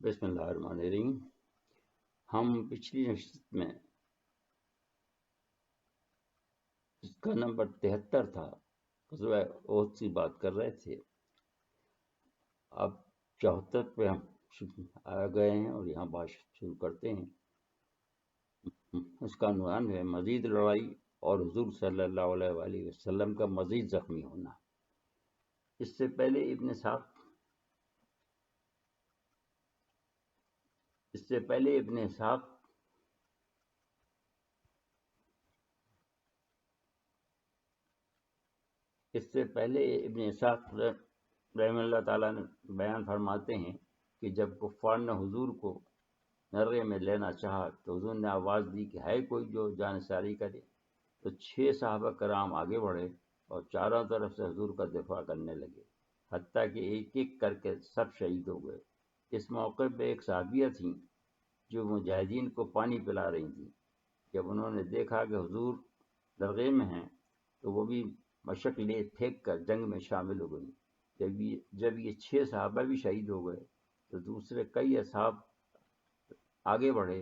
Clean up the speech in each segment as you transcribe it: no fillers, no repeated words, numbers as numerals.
بسم اللہ الرحمن الرحیم۔ ہم پچھلی نشست میں اس کا نمبر 73 تھا، غزوہ احد کی بات کر رہے تھے۔ اب 74 پہ ہم آ گئے ہیں اور یہاں بات شروع کرتے ہیں۔ اس کا عنوان ہے مزید لڑائی اور حضور صلی اللہ علیہ وآلہ وسلم کا مزید زخمی ہونا۔ اس سے پہلے ابن اسحاق رحمہ اللہ تعالیٰ نے بیان فرماتے ہیں کہ جب کفار نے حضور کو نرے میں لینا چاہا تو حضور نے آواز دی کہ ہے کوئی جو جانثاری کرے، تو 6 صحابہ کرام آگے بڑھے اور چاروں طرف سے حضور کا دفاع کرنے لگے، حتیٰ کہ ایک ایک کر کے سب شہید ہو گئے۔ اس موقع پہ ایک صحابیہ تھیں جو مجاہدین کو پانی پلا رہی تھیں۔ جب انہوں نے دیکھا کہ حضور درگاہ میں ہیں تو وہ بھی مشق لے پھینک کر جنگ میں شامل ہو گئی۔ جب یہ 6 صحابہ بھی شہید ہو گئے تو دوسرے کئی اصحاب آگے بڑھے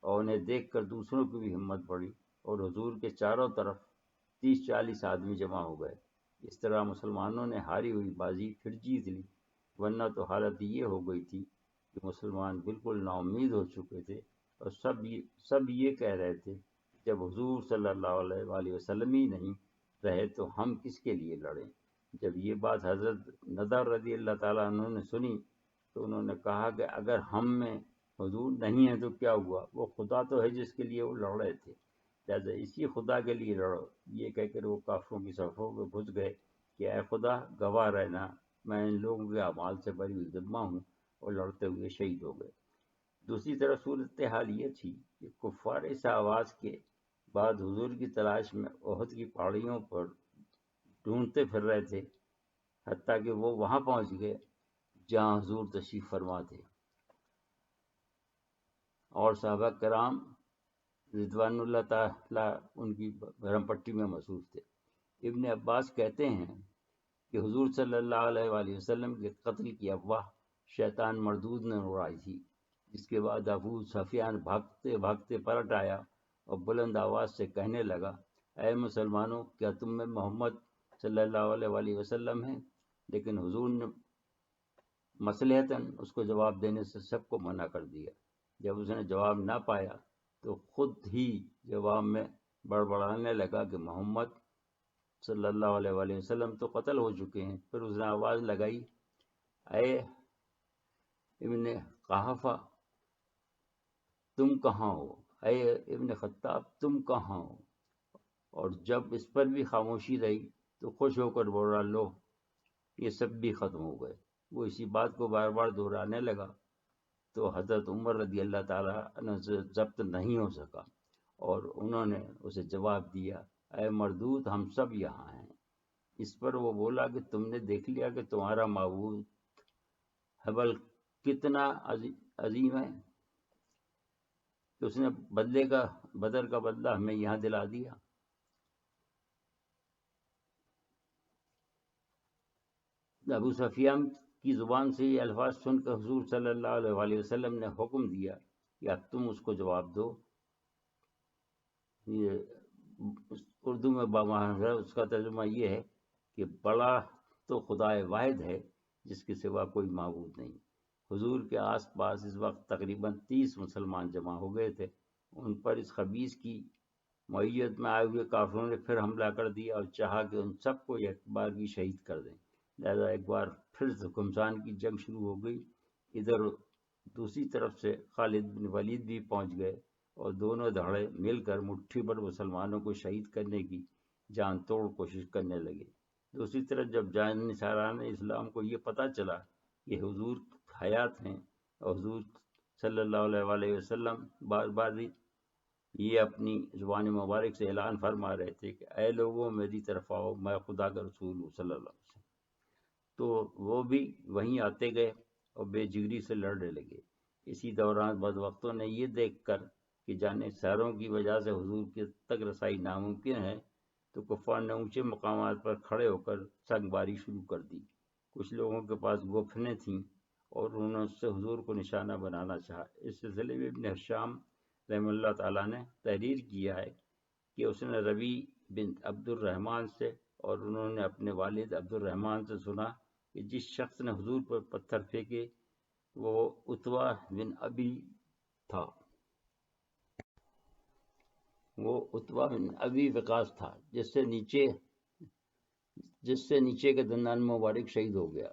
اور انہیں دیکھ کر دوسروں کی بھی ہمت بڑھی اور حضور کے چاروں طرف 30-40 آدمی جمع ہو گئے۔ اس طرح مسلمانوں نے ہاری ہوئی بازی پھر جیت لی، ورنہ تو حالت یہ ہو گئی تھی کہ مسلمان بالکل نا امید ہو چکے تھے اور سب یہ کہہ رہے تھے جب حضور صلی اللہ علیہ وآلہ وسلم ہی نہیں رہے تو ہم کس کے لیے لڑیں۔ جب یہ بات حضرت نضر رضی اللہ تعالیٰ عنہ نے سنی تو انہوں نے کہا کہ اگر ہم میں حضور نہیں ہے تو کیا ہوا، وہ خدا تو ہے جس کے لیے وہ لڑ رہے تھے، لہٰذا اسی خدا کے لیے لڑو۔ یہ کہہ کر وہ کافروں کی صفوں میں گھس گئے کہ اے خدا گواہ رہنا، میں ان لوگوں کے اعمال سے بری ذمہ ہوں، اور لڑتے ہوئے شہید ہو گئے۔ دوسری طرف صورتحال یہ تھی کہ کفار اس آواز کے بعد حضور کی تلاش میں احد کی پہاڑیوں پر ڈھونڈتے پھر رہے تھے، حتیٰ کہ وہ وہاں پہنچ گئے جہاں حضور تشریف فرما تھے اور صحابہ کرام رضوان اللہ تعالیٰ ان کی بھرم پٹی میں مصروف تھے۔ ابن عباس کہتے ہیں کہ حضور صلی اللہ علیہ وآلہ وسلم کے قتل کی افواہ شیطان مردود نے اڑائی تھی، جس کے بعد ابو سفیان بھاگتے بھاگتے پلٹ آیا اور بلند آواز سے کہنے لگا، اے مسلمانوں، کیا تم میں محمد صلی اللہ علیہ وآلہ وسلم ہیں؟ لیکن حضور نے مصلحتاً اس کو جواب دینے سے سب کو منع کر دیا۔ جب اس نے جواب نہ پایا تو خود ہی جواب میں بڑبڑانے لگا کہ محمد صلی اللہ علیہ وآلہ وسلم تو قتل ہو چکے ہیں۔ پھر اس نے آواز لگائی، اے ابن قحافہ تم کہاں ہو، اے ابن خطاب تم کہاں ہو؟ اور جب اس پر بھی خاموشی رہی تو خوش ہو کر بولا، لو یہ سب بھی ختم ہو گئے۔ وہ اسی بات کو بار بار دہرانے لگا تو حضرت عمر رضی اللہ تعالیٰ عنہ سے ضبط نہیں ہو سکا اور انہوں نے اسے جواب دیا، اے مردود، ہم سب یہاں ہیں۔ اس پر وہ بولا کہ تم نے دیکھ لیا کہ تمہارا معبود حبل کتنا عظیم ہے کہ اس نے بدر کا بدلہ ہمیں یہاں دلا دیا۔ ابو سفیان کی زبان سے یہ الفاظ سن کر حضور صلی اللہ علیہ وآلہ وسلم نے حکم دیا کہ اب تم اس کو جواب دو۔ یہ اردو میں بامحرا اس کا ترجمہ یہ ہے کہ بڑا تو خدائے واحد ہے جس کے سوا کوئی معبود نہیں۔ حضور کے آس پاس اس وقت تقریباً 30 مسلمان جمع ہو گئے تھے۔ ان پر اس خبیث کی معیت میں آئے ہوئے کافروں نے پھر حملہ کر دیا اور چاہا کہ ان سب کو ایک بار کی شہید کر دیں، لہذا ایک بار پھر گھمسان کی جنگ شروع ہو گئی۔ ادھر دوسری طرف سے خالد بن ولید بھی پہنچ گئے اور دونوں دھڑے مل کر مٹھی پر مسلمانوں کو شہید کرنے کی جان توڑ کوشش کرنے لگے۔ دوسری طرف جب جانشاران اسلام کو یہ پتہ چلا کہ حضور حیات ہیں اور حضور صلی اللہ علیہ وآلہ وسلم بار بار یہ اپنی زبان مبارک سے اعلان فرما رہے تھے کہ اے لوگوں میری طرف آؤ، میں خدا کا رسول ہوں صلی اللہ علیہ وسلم، تو وہ بھی وہیں آتے گئے اور بے جگری سے لڑنے لگے۔ اسی دوران بدبختوں نے یہ دیکھ کر کہ جانشاروں کی وجہ سے حضور کی تک رسائی ناممکن ہے تو کفار نے اونچے مقامات پر کھڑے ہو کر سنگ باری شروع کر دی۔ کچھ لوگوں کے پاس گوفنیں تھیں اور انہوں نے اس سے حضور کو نشانہ بنانا چاہا۔ اس سلسلے میں ابن حشام رحمہ اللہ تعالیٰ نے تحریر کیا ہے کہ اس نے ربیع بن عبد الرحمن سے اور انہوں نے اپنے والد عبد الرحمن سے سنا کہ جس شخص نے حضور پر پتھر پھینکے وہ عتبہ بن ابی تھا، وہ عتبہ بن ابی وقاص تھا، جس سے نیچے کے دندان مبارک شہید ہو گیا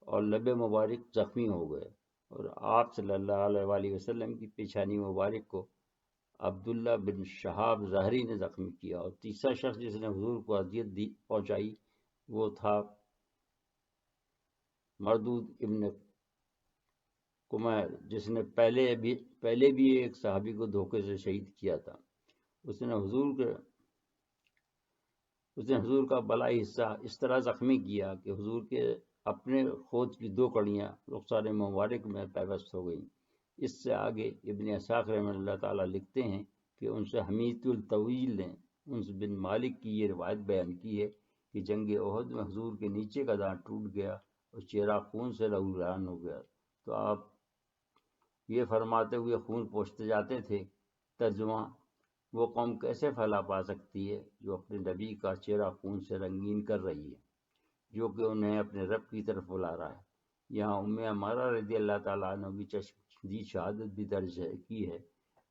اور لب مبارک زخمی ہو گئے، اور آپ صلی اللہ علیہ وآلہ وسلم کی پیشانی مبارک کو عبداللہ بن شہاب ظاہری نے زخمی کیا، اور تیسرا شخص جس نے حضور کو اذیت پہنچائی وہ تھا مردود ابن کمیر، جس نے پہلے بھی ایک صحابی کو دھوکے سے شہید کیا تھا۔ اس نے حضور کا بلائی حصہ اس طرح زخمی کیا کہ حضور کے اپنے خود کی 2 کڑیاں رخسار مبارک میں پیوست ہو گئیں۔ اس سے آگے ابن اسحاق رحمہ اللہ تعالیٰ لکھتے ہیں کہ ان سے حمید الطویل نے انس بن مالک کی یہ روایت بیان کی ہے کہ جنگ احد میں حضور کے نیچے کا دانت ٹوٹ گیا اور چہرہ خون سے لہولہان ہو گیا، تو آپ یہ فرماتے ہوئے خون پوچھتے جاتے تھے، ترجمہ: وہ قوم کیسے پھیلا پا سکتی ہے جو اپنے نبی کا چہرہ خون سے رنگین کر رہی ہے، جو کہ انہیں اپنے رب کی طرف بلا رہا ہے۔ یہاں ام عمارہ رضی اللہ تعالیٰ عنہ کی چشمدید شہادت بھی درج کی ہے۔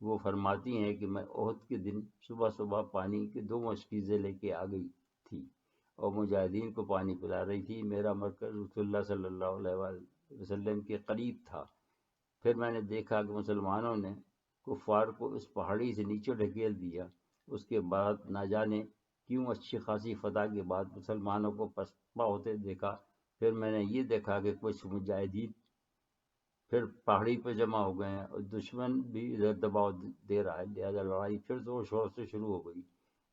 وہ فرماتی ہیں کہ میں احد کے دن صبح صبح پانی کے 2 مشکیزیں لے کے آ گئی تھی اور مجاہدین کو پانی پلا رہی تھی۔ میرا مرکز رسول اللہ صلی اللہ علیہ وسلم کے قریب تھا۔ پھر میں نے دیکھا کہ مسلمانوں نے کفار کو اس پہاڑی سے نیچے ڈھکیل دیا۔ اس کے بعد نہ جانے کیوں اچھی خاصی فتح کے بعد مسلمانوں کو پسپا ہوتے دیکھا۔ پھر میں نے یہ دیکھا کہ کچھ مجاہدین پھر پہاڑی پہ جمع ہو گئے ہیں اور دشمن بھی ادھر دباؤ دے رہا ہے، لہذا لڑائی پھر زور شور سے شروع ہو گئی۔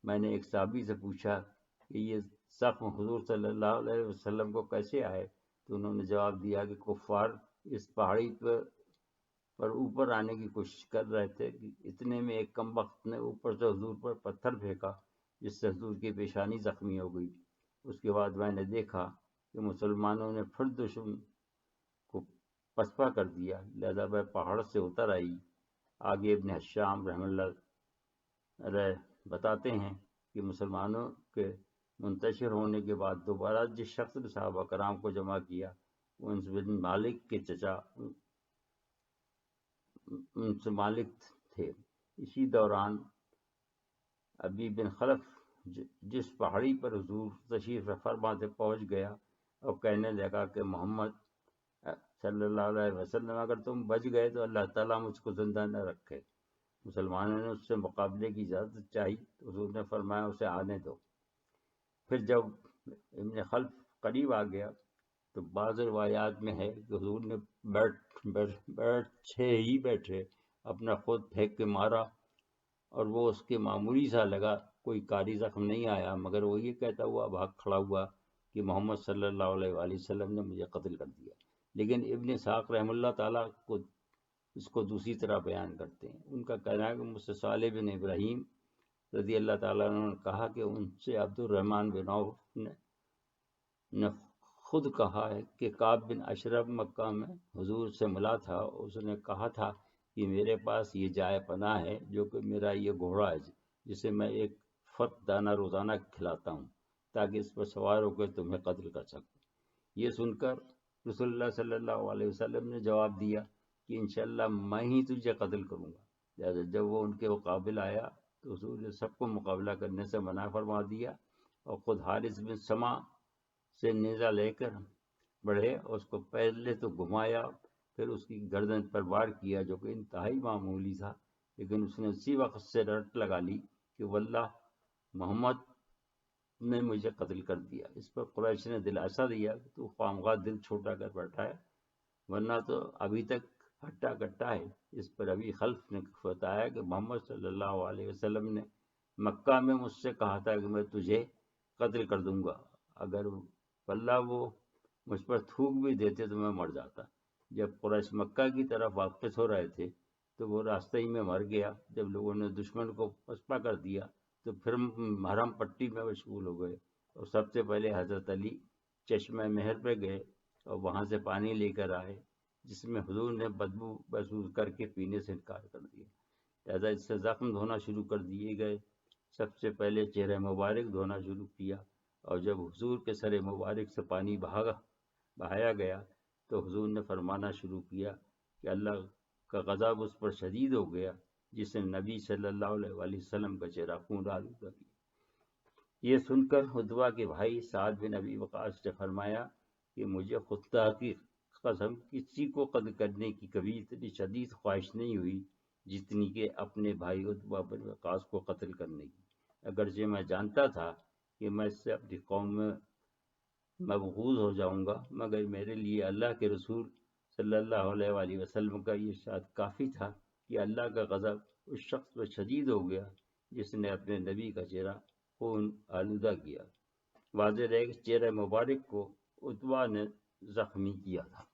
میں نے ایک صحابی سے پوچھا کہ یہ زخم حضور صلی اللہ علیہ وسلم کو کیسے آئے، تو انہوں نے جواب دیا کہ کفار اس پہاڑی پر اوپر آنے کی کوشش کر رہے تھے کہ اتنے میں ایک کم وقت نے اوپر سے حضور پر پتھر پھینکا، جس سے حضور کی پیشانی زخمی ہو گئی۔ اس کے بعد میں نے دیکھا کہ مسلمانوں نے پھر دشمن کو پسپا کر دیا، لہذا وہ پہاڑ سے اتر آئی۔ آگے ابن حشام رحمہ اللہ علیہ بتاتے ہیں کہ مسلمانوں کے منتشر ہونے کے بعد دوبارہ جس شخص نے صحابہ کرام کو جمع کیا وہ انس بن مالک کے چچا انس مالک تھے۔ اسی دوران ابی بن خلف جس پہاڑی پر حضور تشریف فرما سے پہنچ گیا اور کہنے لگا کہ محمد صلی اللہ علیہ وسلم اگر تم بچ گئے تو اللہ تعالیٰ مجھ کو زندہ نہ رکھے۔ مسلمانوں نے اس سے مقابلے کی اجازت چاہی تو حضور نے فرمایا اسے آنے دو۔ پھر جب ابن خلف قریب آ گیا تو بعض روایات میں ہے کہ حضور نے بیٹھے اپنا خود پھینک کے مارا اور وہ اس کے معمولی سا لگا، کوئی کاری زخم نہیں آیا، مگر وہ یہ کہتا ہوا بھاگ کھڑا ہوا کہ محمد صلی اللہ علیہ وآلہ وسلم نے مجھے قتل کر دیا۔ لیکن ابن اسحاق رحمہ اللہ تعالیٰ اس کو دوسری طرح بیان کرتے ہیں۔ ان کا کہنا ہے کہ مجھ سے صالح بن ابراہیم رضی اللہ تعالیٰ عنہ نے کہا کہ ان سے عبد الرحمن بن عوف نے خود کہا ہے کہ کعب بن اشرف مکہ میں حضور سے ملا تھا، اس نے کہا تھا کہ میرے پاس یہ جائے پناہ ہے جو کہ میرا یہ گھوڑا ہے جسے میں ایک فت دانہ روزانہ کھلاتا ہوں تاکہ اس پر سوار ہو کے تمہیں قتل کر سکوں۔ یہ سن کر رسول اللہ صلی اللہ علیہ وسلم نے جواب دیا کہ انشاءاللہ میں ہی تجھے قتل کروں گا۔ لہذا جب وہ ان کے مقابل آیا تو حضور نے سب کو مقابلہ کرنے سے منع فرما دیا اور خود حارث بن سما سے نیزہ لے کر بڑھے اور اس کو پہلے تو گھمایا، پھر اس کی گردن پر وار کیا جو کہ انتہائی معمولی تھا، لیکن اس نے اسی وقت سے رٹ لگا لی کہ واللہ محمد نے مجھے قتل کر دیا۔ اس پر قریش نے دلاسا دیا کہ تو خامخواہ دل چھوٹا کر بیٹھا ہے، ورنہ تو ابھی تک ہٹا کٹا ہے۔ اس پر ابی خلف نے بتایا کہ محمد صلی اللہ علیہ وسلم نے مکہ میں مجھ سے کہا تھا کہ میں تجھے قتل کر دوں گا، اگر واللہ وہ مجھ پر تھوک بھی دیتے تو میں مر جاتا۔ جب قریش مکہ کی طرف واپس ہو رہے تھے تو وہ راستے ہی میں مر گیا۔ جب لوگوں نے دشمن کو پسپا کر دیا تو پھر محرم پٹی میں مشغول ہو گئے اور سب سے پہلے حضرت علی چشمہ مہر پہ گئے اور وہاں سے پانی لے کر آئے۔ جس میں حضور نے بدبو محسوس کر کے پینے سے انکار کر دیا، لہذا اس سے زخم دھونا شروع کر دیے گئے۔ سب سے پہلے چہرہ مبارک دھونا شروع کیا، اور جب حضور کے سر مبارک سے پانی بہایا گیا تو حضور نے فرمانا شروع کیا کہ اللہ کا غضب اس پر شدید ہو گیا جس نے نبی صلی اللہ علیہ وآلہ وسلم کا چہرہ خون آلودہ کیا۔ یہ سن کر عتبہ کے بھائی سعد بن ابی وقاص نے فرمایا کہ مجھے خدا کی قسم کسی کو قتل کرنے کی کبھی اتنی شدید خواہش نہیں ہوئی جتنی کہ اپنے بھائی عتبہ بن وقاص کو قتل کرنے کی، اگرچہ میں جانتا تھا کہ میں اس سے اپنی قوم میں مبغوض ہو جاؤں گا، مگر میرے لیے اللہ کے رسول صلی اللہ علیہ وآلہ وسلم کا یہ ارشاد کافی تھا کہ اللہ کا غضب اس شخص پر شدید ہو گیا جس نے اپنے نبی کا چہرہ خون آلودہ کیا۔ واضح رہے کہ چہرہ مبارک کو عتبہ نے زخمی کیا تھا۔